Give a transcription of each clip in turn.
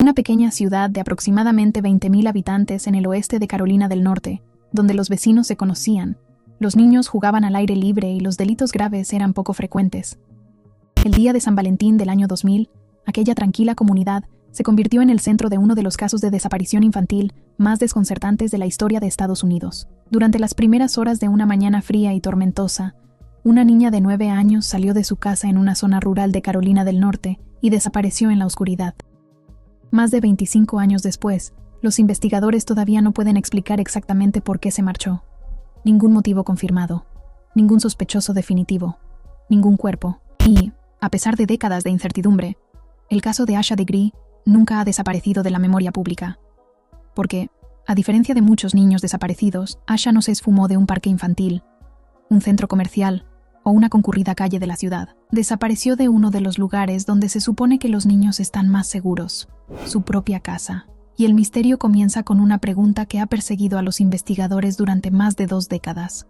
una pequeña ciudad de aproximadamente 20,000 habitantes en el oeste de Carolina del Norte, donde los vecinos se conocían, los niños jugaban al aire libre y los delitos graves eran poco frecuentes. El día de San Valentín del año 2000, aquella tranquila comunidad se convirtió en el centro de uno de los casos de desaparición infantil más desconcertantes de la historia de Estados Unidos. Durante las primeras horas de una mañana fría y tormentosa, una niña de 9 años salió de su casa en una zona rural de Carolina del Norte y desapareció en la oscuridad. Más de 25 años después, los investigadores todavía no pueden explicar exactamente por qué se marchó. Ningún motivo confirmado, ningún sospechoso definitivo, ningún cuerpo. Y, a pesar de décadas de incertidumbre, el caso de Asha Degree nunca ha desaparecido de la memoria pública. Porque, a diferencia de muchos niños desaparecidos, Asha no se esfumó de un parque infantil, un centro comercial o una concurrida calle de la ciudad. Desapareció de uno de los lugares donde se supone que los niños están más seguros, su propia casa. Y el misterio comienza con una pregunta que ha perseguido a los investigadores durante más de 2 décadas.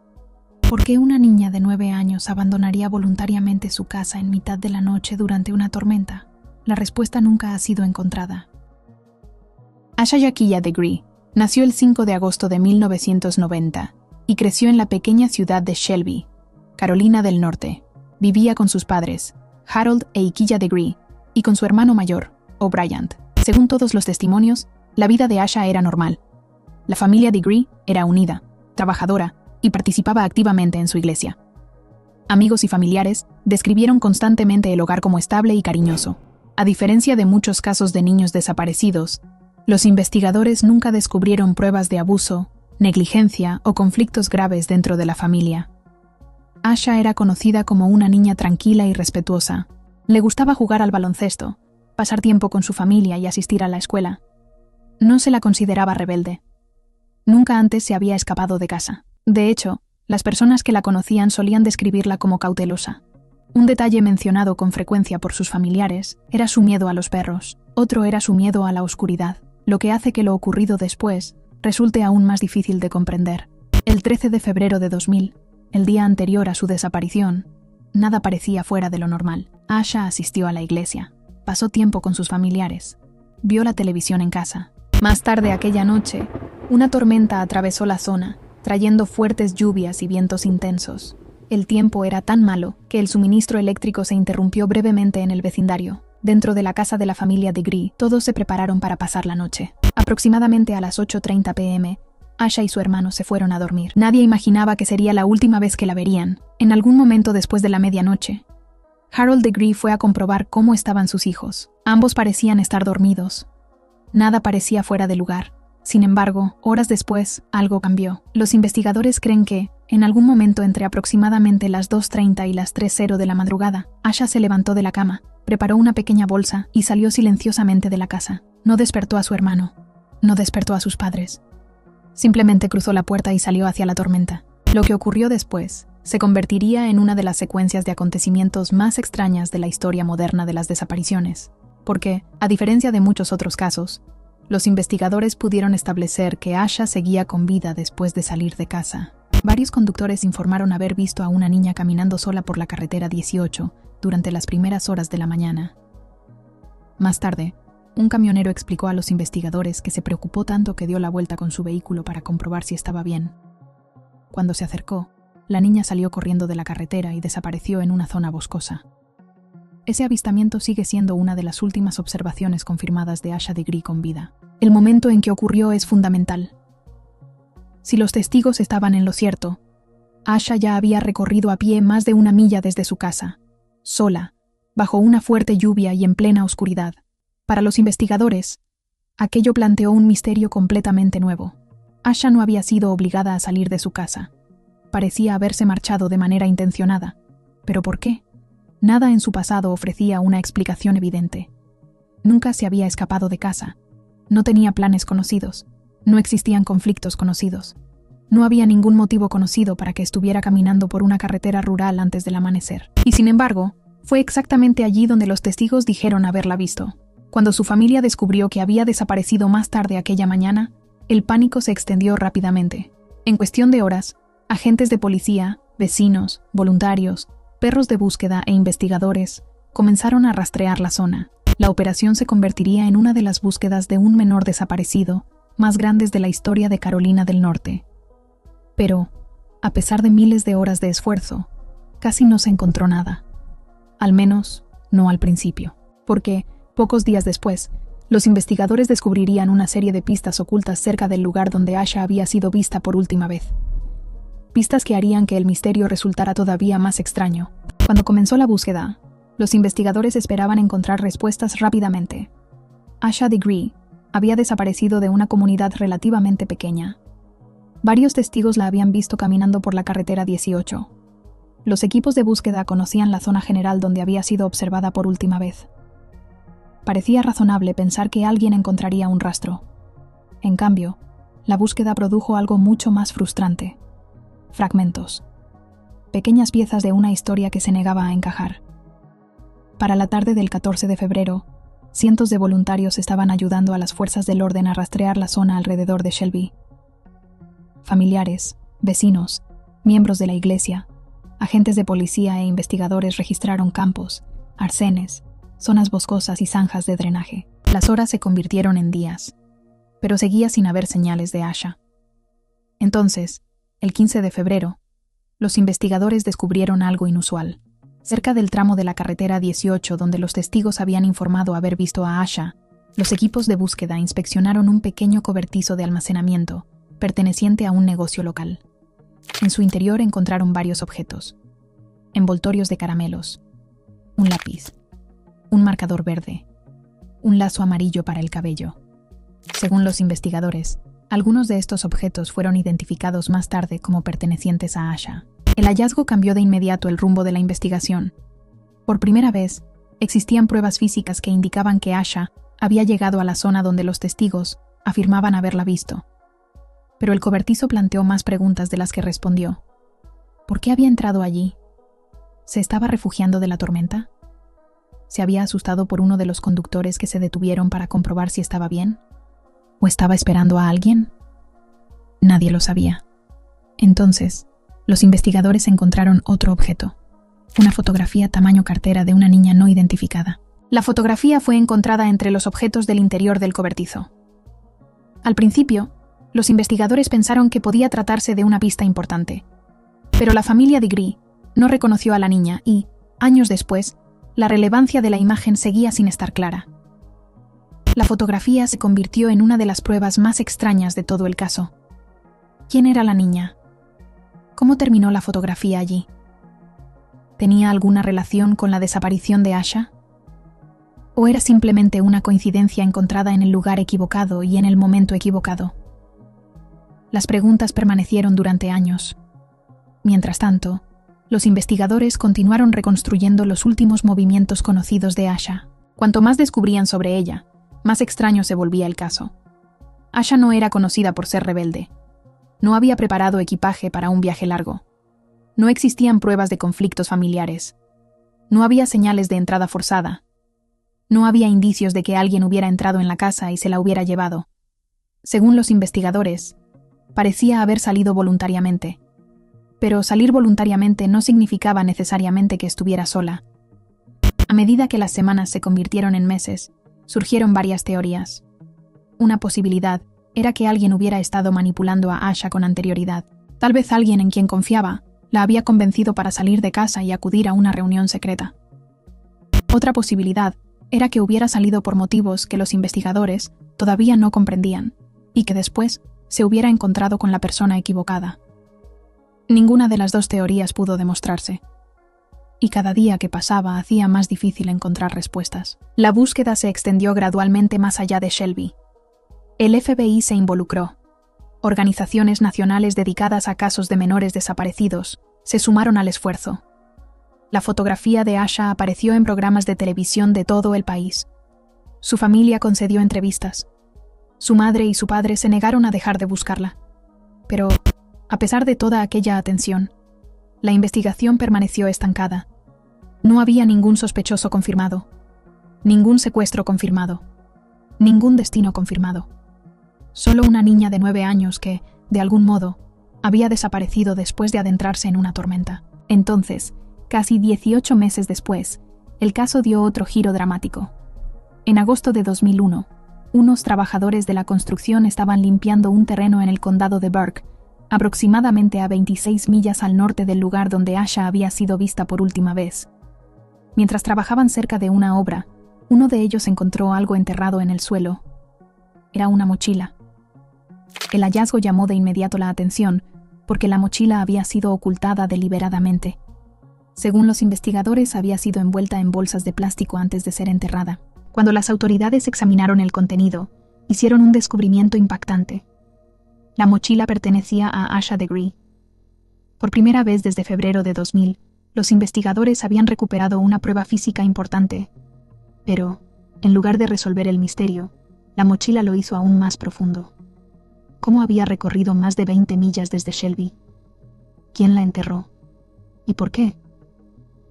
¿Por qué una niña de 9 años abandonaría voluntariamente su casa en mitad de la noche durante una tormenta? La respuesta nunca ha sido encontrada. Asha Yakiya Degree nació el 5 de agosto de 1990 y creció en la pequeña ciudad de Shelby, Carolina del Norte. Vivía con sus padres, Harold e Ikiya Degree, y con su hermano mayor, O'Brien. Según todos los testimonios, la vida de Asha era normal. La familia Degree era unida, trabajadora y participaba activamente en su iglesia. Amigos y familiares describieron constantemente el hogar como estable y cariñoso. A diferencia de muchos casos de niños desaparecidos, los investigadores nunca descubrieron pruebas de abuso, negligencia o conflictos graves dentro de la familia. Asha era conocida como una niña tranquila y respetuosa. Le gustaba jugar al baloncesto, pasar tiempo con su familia y asistir a la escuela. No se la consideraba rebelde. Nunca antes se había escapado de casa. De hecho, las personas que la conocían solían describirla como cautelosa. Un detalle mencionado con frecuencia por sus familiares era su miedo a los perros. Otro era su miedo a la oscuridad, lo que hace que lo ocurrido después resulte aún más difícil de comprender. El 13 de febrero de 2000, el día anterior a su desaparición, nada parecía fuera de lo normal. Asha asistió a la iglesia, pasó tiempo con sus familiares, vio la televisión en casa. Más tarde aquella noche, una tormenta atravesó la zona, trayendo fuertes lluvias y vientos intensos. El tiempo era tan malo que el suministro eléctrico se interrumpió brevemente en el vecindario. Dentro de la casa de la familia Degree, todos se prepararon para pasar la noche. Aproximadamente a las 8:30 p.m., Asha y su hermano se fueron a dormir. Nadie imaginaba que sería la última vez que la verían. En algún momento después de la medianoche, Harold Degree fue a comprobar cómo estaban sus hijos. Ambos parecían estar dormidos. Nada parecía fuera de lugar. Sin embargo, horas después, algo cambió. Los investigadores creen que, en algún momento entre aproximadamente las 2:30 y las 3:00 de la madrugada, Asha se levantó de la cama, preparó una pequeña bolsa y salió silenciosamente de la casa. No despertó a su hermano. No despertó a sus padres. Simplemente cruzó la puerta y salió hacia la tormenta. Lo que ocurrió después se convertiría en una de las secuencias de acontecimientos más extrañas de la historia moderna de las desapariciones. Porque, a diferencia de muchos otros casos, los investigadores pudieron establecer que Asha seguía con vida después de salir de casa. Varios conductores informaron haber visto a una niña caminando sola por la carretera 18 durante las primeras horas de la mañana. Más tarde, un camionero explicó a los investigadores que se preocupó tanto que dio la vuelta con su vehículo para comprobar si estaba bien. Cuando se acercó, la niña salió corriendo de la carretera y desapareció en una zona boscosa. Ese avistamiento sigue siendo una de las últimas observaciones confirmadas de Asha Degree con vida. El momento en que ocurrió es fundamental. Si los testigos estaban en lo cierto, Asha ya había recorrido a pie más de 1 milla desde su casa, sola, bajo una fuerte lluvia y en plena oscuridad. Para los investigadores, aquello planteó un misterio completamente nuevo. Asha no había sido obligada a salir de su casa. Parecía haberse marchado de manera intencionada. ¿Pero por qué? Nada en su pasado ofrecía una explicación evidente. Nunca se había escapado de casa. No tenía planes conocidos. No existían conflictos conocidos. No había ningún motivo conocido para que estuviera caminando por una carretera rural antes del amanecer. Y sin embargo, fue exactamente allí donde los testigos dijeron haberla visto. Cuando su familia descubrió que había desaparecido más tarde aquella mañana, el pánico se extendió rápidamente. En cuestión de horas, agentes de policía, vecinos, voluntarios, perros de búsqueda e investigadores comenzaron a rastrear la zona. La operación se convertiría en una de las búsquedas de un menor desaparecido más grandes de la historia de Carolina del Norte. Pero, a pesar de miles de horas de esfuerzo, casi no se encontró nada. Al menos, no al principio. Porque, pocos días después, los investigadores descubrirían una serie de pistas ocultas cerca del lugar donde Asha había sido vista por última vez. Pistas que harían que el misterio resultara todavía más extraño. Cuando comenzó la búsqueda, los investigadores esperaban encontrar respuestas rápidamente. Asha Degree había desaparecido de una comunidad relativamente pequeña. Varios testigos la habían visto caminando por la carretera 18. Los equipos de búsqueda conocían la zona general donde había sido observada por última vez. Parecía razonable pensar que alguien encontraría un rastro. En cambio, la búsqueda produjo algo mucho más frustrante. Fragmentos. Pequeñas piezas de una historia que se negaba a encajar. Para la tarde del 14 de febrero, cientos de voluntarios estaban ayudando a las fuerzas del orden a rastrear la zona alrededor de Shelby. Familiares, vecinos, miembros de la iglesia, agentes de policía e investigadores registraron campos, arcenes, zonas boscosas y zanjas de drenaje. Las horas se convirtieron en días, pero seguía sin haber señales de Asha. Entonces, el 15 de febrero, los investigadores descubrieron algo inusual. Cerca del tramo de la carretera 18 donde los testigos habían informado haber visto a Asha, los equipos de búsqueda inspeccionaron un pequeño cobertizo de almacenamiento perteneciente a un negocio local. En su interior encontraron varios objetos: envoltorios de caramelos, un lápiz, un marcador verde, un lazo amarillo para el cabello. Según los investigadores, algunos de estos objetos fueron identificados más tarde como pertenecientes a Asha. El hallazgo cambió de inmediato el rumbo de la investigación. Por primera vez, existían pruebas físicas que indicaban que Asha había llegado a la zona donde los testigos afirmaban haberla visto. Pero el cobertizo planteó más preguntas de las que respondió. ¿Por qué había entrado allí? ¿Se estaba refugiando de la tormenta? ¿Se había asustado por uno de los conductores que se detuvieron para comprobar si estaba bien? ¿O estaba esperando a alguien? Nadie lo sabía. Entonces, los investigadores encontraron otro objeto, una fotografía tamaño cartera de una niña no identificada. La fotografía fue encontrada entre los objetos del interior del cobertizo. Al principio, los investigadores pensaron que podía tratarse de una pista importante, pero la familia Degree no reconoció a la niña y, años después, la relevancia de la imagen seguía sin estar clara. La fotografía se convirtió en una de las pruebas más extrañas de todo el caso. ¿Quién era la niña? ¿Cómo terminó la fotografía allí? ¿Tenía alguna relación con la desaparición de Asha? ¿O era simplemente una coincidencia encontrada en el lugar equivocado y en el momento equivocado? Las preguntas permanecieron durante años. Mientras tanto, los investigadores continuaron reconstruyendo los últimos movimientos conocidos de Asha. Cuanto más descubrían sobre ella, más extraño se volvía el caso. Asha no era conocida por ser rebelde. No había preparado equipaje para un viaje largo. No existían pruebas de conflictos familiares. No había señales de entrada forzada. No había indicios de que alguien hubiera entrado en la casa y se la hubiera llevado. Según los investigadores, parecía haber salido voluntariamente. Pero salir voluntariamente no significaba necesariamente que estuviera sola. A medida que las semanas se convirtieron en meses, surgieron varias teorías. Una posibilidad era que alguien hubiera estado manipulando a Asha con anterioridad. Tal vez alguien en quien confiaba la había convencido para salir de casa y acudir a una reunión secreta. Otra posibilidad era que hubiera salido por motivos que los investigadores todavía no comprendían y que después se hubiera encontrado con la persona equivocada. Ninguna de las dos teorías pudo demostrarse. Y cada día que pasaba hacía más difícil encontrar respuestas. La búsqueda se extendió gradualmente más allá de Shelby. El FBI se involucró. Organizaciones nacionales dedicadas a casos de menores desaparecidos se sumaron al esfuerzo. La fotografía de Asha apareció en programas de televisión de todo el país. Su familia concedió entrevistas. Su madre y su padre se negaron a dejar de buscarla. Pero, a pesar de toda aquella atención, la investigación permaneció estancada. No había ningún sospechoso confirmado, ningún secuestro confirmado, ningún destino confirmado. Solo una niña de 9 años que, de algún modo, había desaparecido después de adentrarse en una tormenta. Entonces, casi 18 meses después, el caso dio otro giro dramático. En agosto de 2001, unos trabajadores de la construcción estaban limpiando un terreno en el condado de Burke, aproximadamente a 26 millas al norte del lugar donde Asha había sido vista por última vez. Mientras trabajaban cerca de una obra, uno de ellos encontró algo enterrado en el suelo. Era una mochila. El hallazgo llamó de inmediato la atención, porque la mochila había sido ocultada deliberadamente. Según los investigadores, había sido envuelta en bolsas de plástico antes de ser enterrada. Cuando las autoridades examinaron el contenido, hicieron un descubrimiento impactante. La mochila pertenecía a Asha Degree. Por primera vez desde febrero de 2000, los investigadores habían recuperado una prueba física importante. Pero, en lugar de resolver el misterio, la mochila lo hizo aún más profundo. ¿Cómo había recorrido más de 20 millas desde Shelby? ¿Quién la enterró? ¿Y por qué?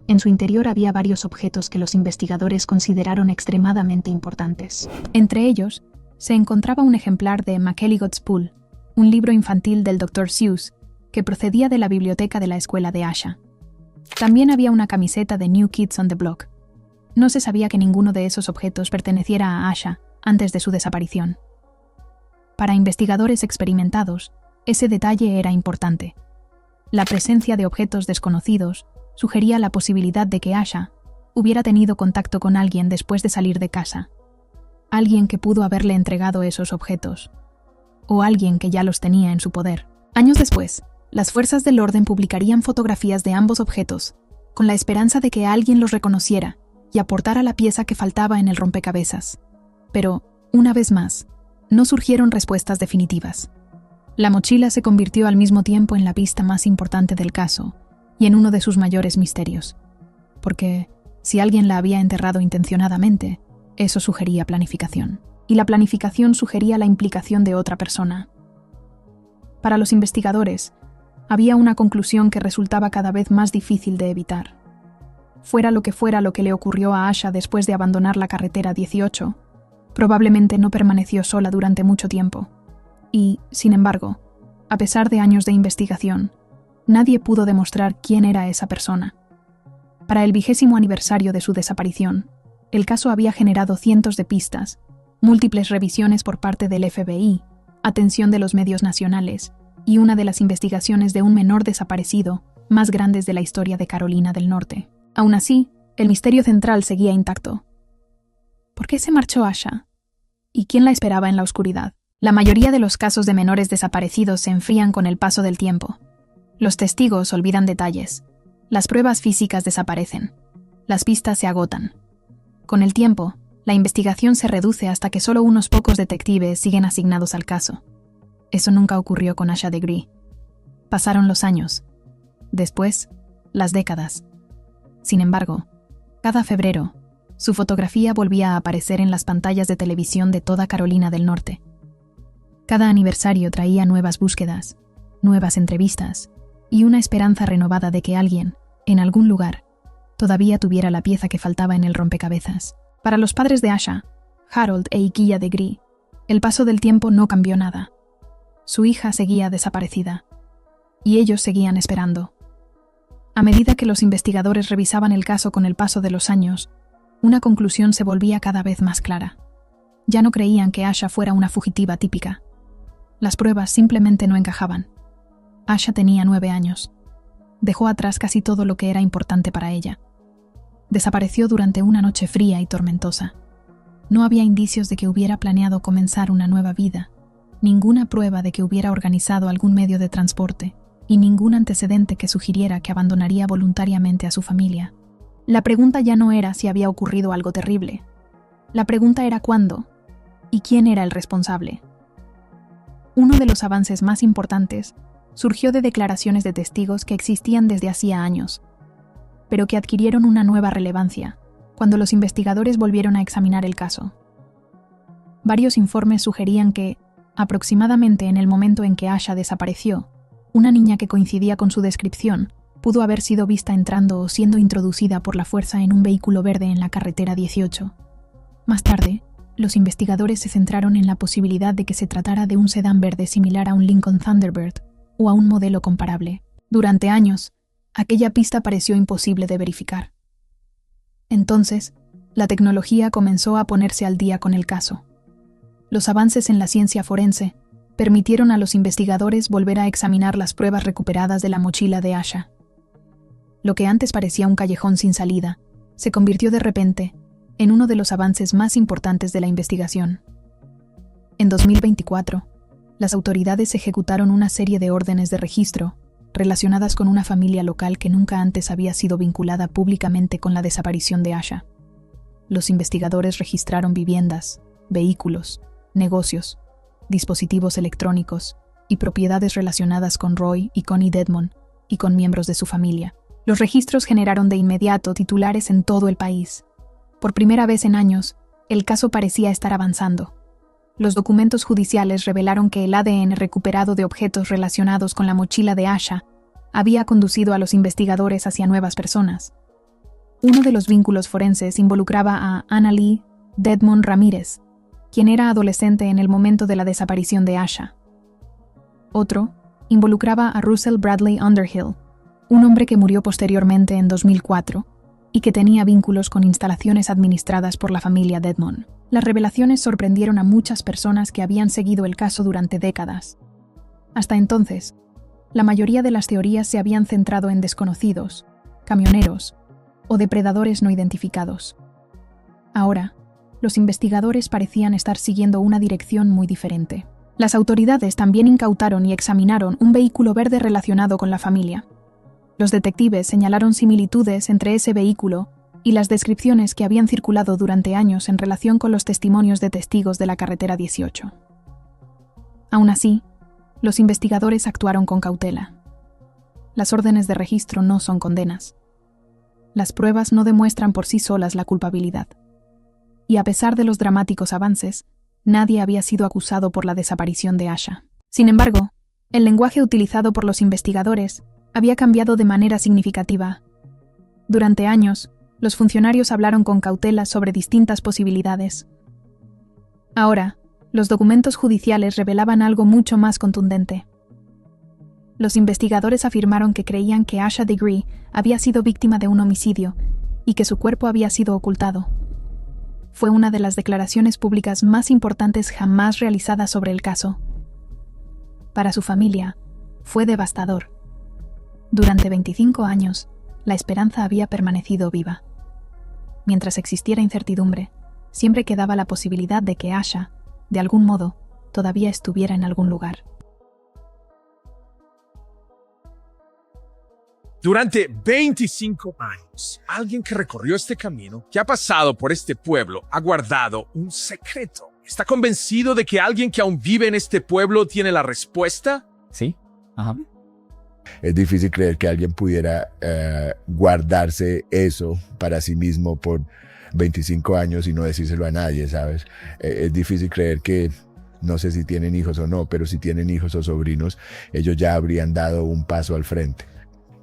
En su interior había varios objetos que los investigadores consideraron extremadamente importantes. Entre ellos, se encontraba un ejemplar de McElligot's Pool, un libro infantil del Dr. Seuss, que procedía de la biblioteca de la escuela de Asha. También había una camiseta de New Kids on the Block. No se sabía que ninguno de esos objetos perteneciera a Asha antes de su desaparición. Para investigadores experimentados, ese detalle era importante. La presencia de objetos desconocidos sugería la posibilidad de que Asha hubiera tenido contacto con alguien después de salir de casa. Alguien que pudo haberle entregado esos objetos. O alguien que ya los tenía en su poder. Años después, las fuerzas del orden publicarían fotografías de ambos objetos, con la esperanza de que alguien los reconociera y aportara la pieza que faltaba en el rompecabezas. Pero, una vez más, no surgieron respuestas definitivas. La mochila se convirtió al mismo tiempo en la pista más importante del caso y en uno de sus mayores misterios. Porque, si alguien la había enterrado intencionadamente, eso sugería planificación. Y la planificación sugería la implicación de otra persona. Para los investigadores, había una conclusión que resultaba cada vez más difícil de evitar. Fuera lo que le ocurrió a Asha después de abandonar la carretera 18, probablemente no permaneció sola durante mucho tiempo. Y, sin embargo, a pesar de años de investigación, nadie pudo demostrar quién era esa persona. Para el 20º aniversario de su desaparición, el caso había generado cientos de pistas, múltiples revisiones por parte del FBI, atención de los medios nacionales y una de las investigaciones de un menor desaparecido más grandes de la historia de Carolina del Norte. Aún así, el misterio central seguía intacto. ¿Por qué se marchó Asha? ¿Y quién la esperaba en la oscuridad? La mayoría de los casos de menores desaparecidos se enfrían con el paso del tiempo. Los testigos olvidan detalles. Las pruebas físicas desaparecen. Las pistas se agotan. Con el tiempo, la investigación se reduce hasta que solo unos pocos detectives siguen asignados al caso. Eso nunca ocurrió con Asha Degree. Pasaron los años. Después, las décadas. Sin embargo, cada febrero, su fotografía volvía a aparecer en las pantallas de televisión de toda Carolina del Norte. Cada aniversario traía nuevas búsquedas, nuevas entrevistas y una esperanza renovada de que alguien, en algún lugar, todavía tuviera la pieza que faltaba en el rompecabezas. Para los padres de Asha, Harold e Ikia Degree, el paso del tiempo no cambió nada. Su hija seguía desaparecida, y ellos seguían esperando. A medida que los investigadores revisaban el caso con el paso de los años, una conclusión se volvía cada vez más clara. Ya no creían que Asha fuera una fugitiva típica. Las pruebas simplemente no encajaban. Asha tenía 9 años. Dejó atrás casi todo lo que era importante para ella. Desapareció durante una noche fría y tormentosa. No había indicios de que hubiera planeado comenzar una nueva vida, ninguna prueba de que hubiera organizado algún medio de transporte y ningún antecedente que sugiriera que abandonaría voluntariamente a su familia. La pregunta ya no era si había ocurrido algo terrible. La pregunta era cuándo y quién era el responsable. Uno de los avances más importantes surgió de declaraciones de testigos que existían desde hacía años, pero que adquirieron una nueva relevancia cuando los investigadores volvieron a examinar el caso. Varios informes sugerían que, aproximadamente en el momento en que Asha desapareció, una niña que coincidía con su descripción pudo haber sido vista entrando o siendo introducida por la fuerza en un vehículo verde en la carretera 18. Más tarde, los investigadores se centraron en la posibilidad de que se tratara de un sedán verde similar a un Lincoln Thunderbird o a un modelo comparable. Durante años, aquella pista pareció imposible de verificar. Entonces, la tecnología comenzó a ponerse al día con el caso. Los avances en la ciencia forense permitieron a los investigadores volver a examinar las pruebas recuperadas de la mochila de Asha. Lo que antes parecía un callejón sin salida, se convirtió de repente en uno de los avances más importantes de la investigación. En 2024, las autoridades ejecutaron una serie de órdenes de registro relacionadas con una familia local que nunca antes había sido vinculada públicamente con la desaparición de Asha. Los investigadores registraron viviendas, vehículos, negocios, dispositivos electrónicos y propiedades relacionadas con Roy y Connie Dedmon y con miembros de su familia. Los registros generaron de inmediato titulares en todo el país. Por primera vez en años, el caso parecía estar avanzando. Los documentos judiciales revelaron que el ADN recuperado de objetos relacionados con la mochila de Asha había conducido a los investigadores hacia nuevas personas. Uno de los vínculos forenses involucraba a Annalee Dedmon Ramírez, quien era adolescente en el momento de la desaparición de Asha. Otro involucraba a Russell Bradley Underhill, un hombre que murió posteriormente en 2004 y que tenía vínculos con instalaciones administradas por la familia Dedmon. Las revelaciones sorprendieron a muchas personas que habían seguido el caso durante décadas. Hasta entonces, la mayoría de las teorías se habían centrado en desconocidos, camioneros o depredadores no identificados. Ahora, los investigadores parecían estar siguiendo una dirección muy diferente. Las autoridades también incautaron y examinaron un vehículo verde relacionado con la familia. Los detectives señalaron similitudes entre ese vehículo y las descripciones que habían circulado durante años en relación con los testimonios de testigos de la carretera 18. Aún así, los investigadores actuaron con cautela. Las órdenes de registro no son condenas. Las pruebas no demuestran por sí solas la culpabilidad. Y a pesar de los dramáticos avances, nadie había sido acusado por la desaparición de Asha. Sin embargo, el lenguaje utilizado por los investigadores había cambiado de manera significativa. Durante años, los funcionarios hablaron con cautela sobre distintas posibilidades. Ahora, los documentos judiciales revelaban algo mucho más contundente. Los investigadores afirmaron que creían que Asha Degree había sido víctima de un homicidio y que su cuerpo había sido ocultado. Fue una de las declaraciones públicas más importantes jamás realizadas sobre el caso. Para su familia, fue devastador. Durante 25 años, la esperanza había permanecido viva. Mientras existiera incertidumbre, siempre quedaba la posibilidad de que Asha, de algún modo, todavía estuviera en algún lugar. Durante 25 años, alguien que recorrió este camino, que ha pasado por este pueblo, ha guardado un secreto. ¿Está convencido de que alguien que aún vive en este pueblo tiene la respuesta? Sí, ajá. Es difícil creer que alguien pudiera guardarse eso para sí mismo por 25 años y no decírselo a nadie, ¿sabes? Es difícil creer que, no sé si tienen hijos o no, pero si tienen hijos o sobrinos, ellos ya habrían dado un paso al frente.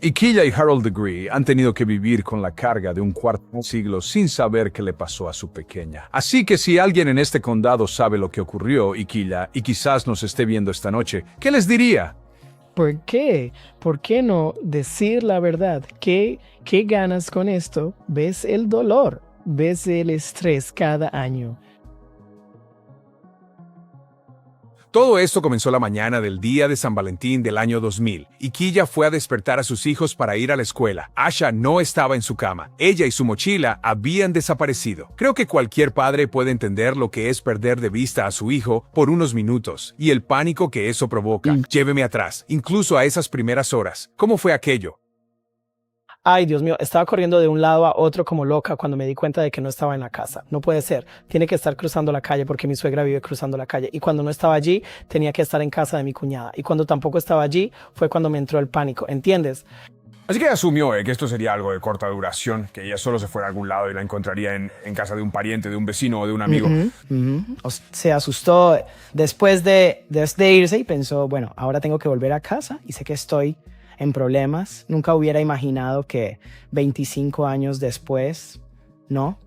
Iquilla y Harold Degree han tenido que vivir con la carga de un cuarto siglo sin saber qué le pasó a su pequeña. Así que si alguien en este condado sabe lo que ocurrió, Iquilla, y quizás nos esté viendo esta noche, ¿qué les diría? ¿Por qué? ¿Por qué no decir la verdad? ¿Qué ganas con esto? ¿Ves el dolor? ¿Ves el estrés cada año? Todo esto comenzó la mañana del día de San Valentín del año 2000. Iquilla fue a despertar a sus hijos para ir a la escuela. Asha no estaba en su cama. Ella y su mochila habían desaparecido. Creo que cualquier padre puede entender lo que es perder de vista a su hijo por unos minutos y el pánico que eso provoca. Lléveme atrás, incluso a esas primeras horas. ¿Cómo fue aquello? Ay, Dios mío, estaba corriendo de un lado a otro como loca cuando me di cuenta de que no estaba en la casa. No puede ser. Tiene que estar cruzando la calle porque mi suegra vive cruzando la calle. Y cuando no estaba allí, tenía que estar en casa de mi cuñada. Y cuando tampoco estaba allí, fue cuando me entró el pánico. ¿Entiendes? Así que asumió que esto sería algo de corta duración, que ella solo se fuera a algún lado y la encontraría en casa de un pariente, de un vecino o de un amigo. Se asustó después de irse y pensó, bueno, ahora tengo que volver a casa y sé que estoy en problemas. Nunca hubiera imaginado que 25 años después, ¿no?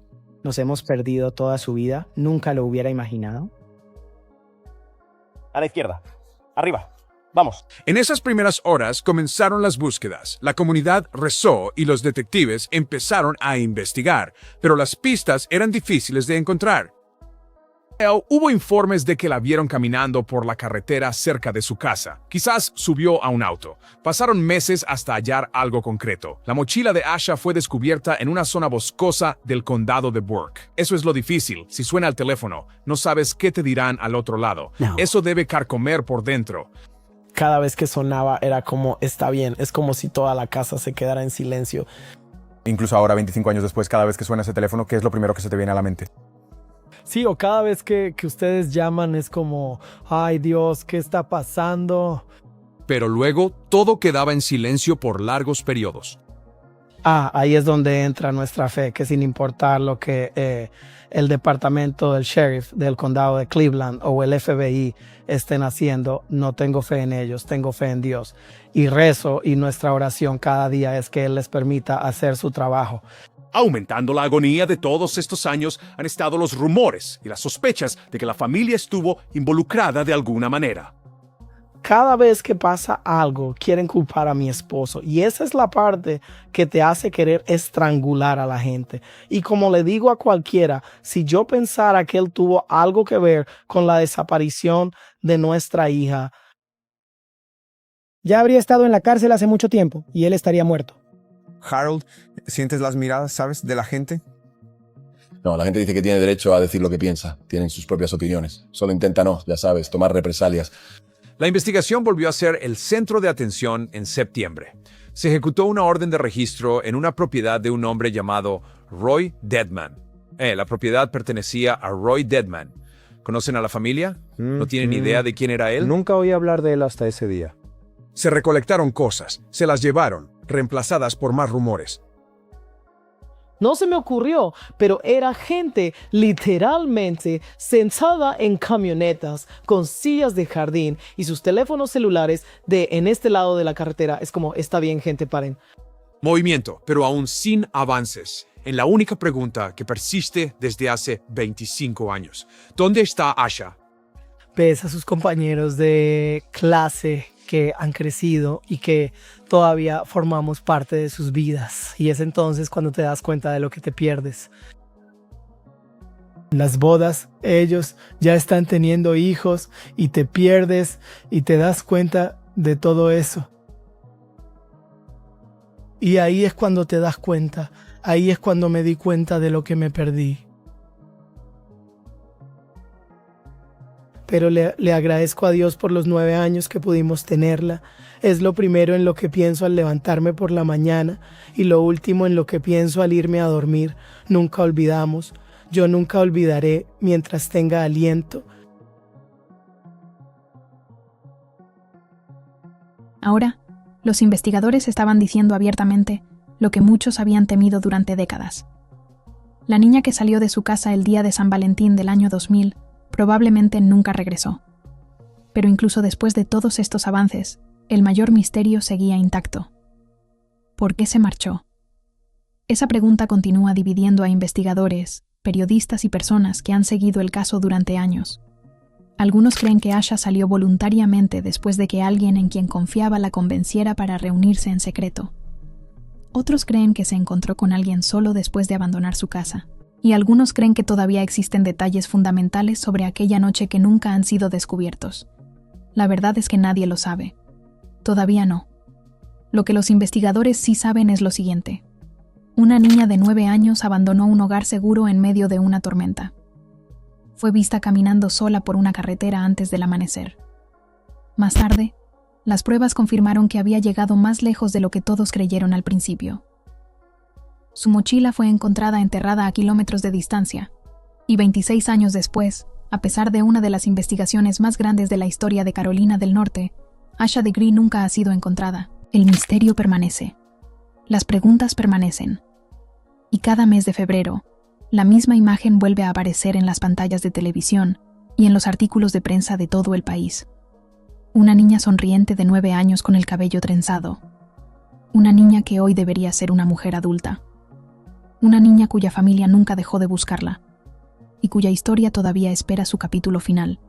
Nos hemos perdido toda su vida. Nunca lo hubiera imaginado. A la izquierda. Arriba. Vamos. En esas primeras horas comenzaron las búsquedas. La comunidad rezó y los detectives empezaron a investigar, pero las pistas eran difíciles de encontrar. Hubo informes de que la vieron caminando por la carretera cerca de su casa. Quizás subió a un auto. Pasaron meses hasta hallar algo concreto. La mochila de Asha fue descubierta en una zona boscosa del condado de Burke. Eso es lo difícil. Si suena el teléfono, no sabes qué te dirán al otro lado. No. Eso debe carcomer por dentro. Cada vez que sonaba era como, está bien, es como si toda la casa se quedara en silencio. Incluso ahora, 25 años después, cada vez que suena ese teléfono, ¿qué es lo primero que se te viene a la mente? Sí, o cada vez que ustedes llaman es como, ay Dios, ¿qué está pasando? Pero luego todo quedaba en silencio por largos periodos. Ahí es donde entra nuestra fe, que sin importar lo que el departamento del sheriff del condado de Cleveland o el FBI estén haciendo, no tengo fe en ellos, tengo fe en Dios. Y rezo, y nuestra oración cada día es que Él les permita hacer su trabajo. Aumentando la agonía de todos estos años han estado los rumores y las sospechas de que la familia estuvo involucrada de alguna manera. Cada vez que pasa algo, quieren culpar a mi esposo. Y esa es la parte que te hace querer estrangular a la gente. Y como le digo a cualquiera, si yo pensara que él tuvo algo que ver con la desaparición de nuestra hija, Ya habría estado en la cárcel hace mucho tiempo y él estaría muerto. Harold, ¿sientes las miradas, sabes, de la gente? No, la gente dice que tiene derecho a decir lo que piensa. Tienen sus propias opiniones. Solo intenta ya sabes, tomar represalias. La investigación volvió a ser el centro de atención en septiembre. Se ejecutó una orden de registro en una propiedad de un hombre llamado Roy Deadman. La propiedad pertenecía a Roy Deadman. ¿Conocen a la familia? ¿No tienen idea de quién era él? Nunca oí hablar de él hasta ese día. Se recolectaron cosas, se las llevaron, reemplazadas por más rumores. no se me ocurrió, pero era gente literalmente sentada en camionetas con sillas de jardín y sus teléfonos celulares en este lado de la carretera. Es como, está bien, gente, paren. Movimiento, pero aún sin avances. En la única pregunta que persiste desde hace 25 años. ¿Dónde está Asha? Ves a sus compañeros de clase que han crecido y que todavía formamos parte de sus vidas. Y es entonces cuando te das cuenta de lo que te pierdes. Las bodas, ellos ya están teniendo hijos y te pierdes y te das cuenta de todo eso. Y ahí es cuando te das cuenta, ahí es cuando me di cuenta de lo que me perdí. Pero le agradezco a Dios por los 9 años que pudimos tenerla. Es lo primero en lo que pienso al levantarme por la mañana y lo último en lo que pienso al irme a dormir. Nunca olvidamos. Yo nunca olvidaré mientras tenga aliento. Ahora, los investigadores estaban diciendo abiertamente lo que muchos habían temido durante décadas. La niña que salió de su casa el día de San Valentín del año 2000 probablemente nunca regresó. Pero incluso después de todos estos avances, el mayor misterio seguía intacto. ¿Por qué se marchó? Esa pregunta continúa dividiendo a investigadores, periodistas y personas que han seguido el caso durante años. Algunos creen que Asha salió voluntariamente después de que alguien en quien confiaba la convenciera para reunirse en secreto. Otros creen que se encontró con alguien solo después de abandonar su casa. Y algunos creen que todavía existen detalles fundamentales sobre aquella noche que nunca han sido descubiertos. La verdad es que nadie lo sabe. Todavía no. Lo que los investigadores sí saben es lo siguiente. Una niña de 9 años abandonó un hogar seguro en medio de una tormenta. Fue vista caminando sola por una carretera antes del amanecer. Más tarde, las pruebas confirmaron que había llegado más lejos de lo que todos creyeron al principio. Su mochila fue encontrada enterrada a kilómetros de distancia, y 26 años después, a pesar de una de las investigaciones más grandes de la historia de Carolina del Norte, Asha Degree nunca ha sido encontrada. El misterio permanece. Las preguntas permanecen. Y cada mes de febrero, la misma imagen vuelve a aparecer en las pantallas de televisión y en los artículos de prensa de todo el país. Una niña sonriente de 9 años con el cabello trenzado. Una niña que hoy debería ser una mujer adulta. Una niña cuya familia nunca dejó de buscarla y cuya historia todavía espera su capítulo final.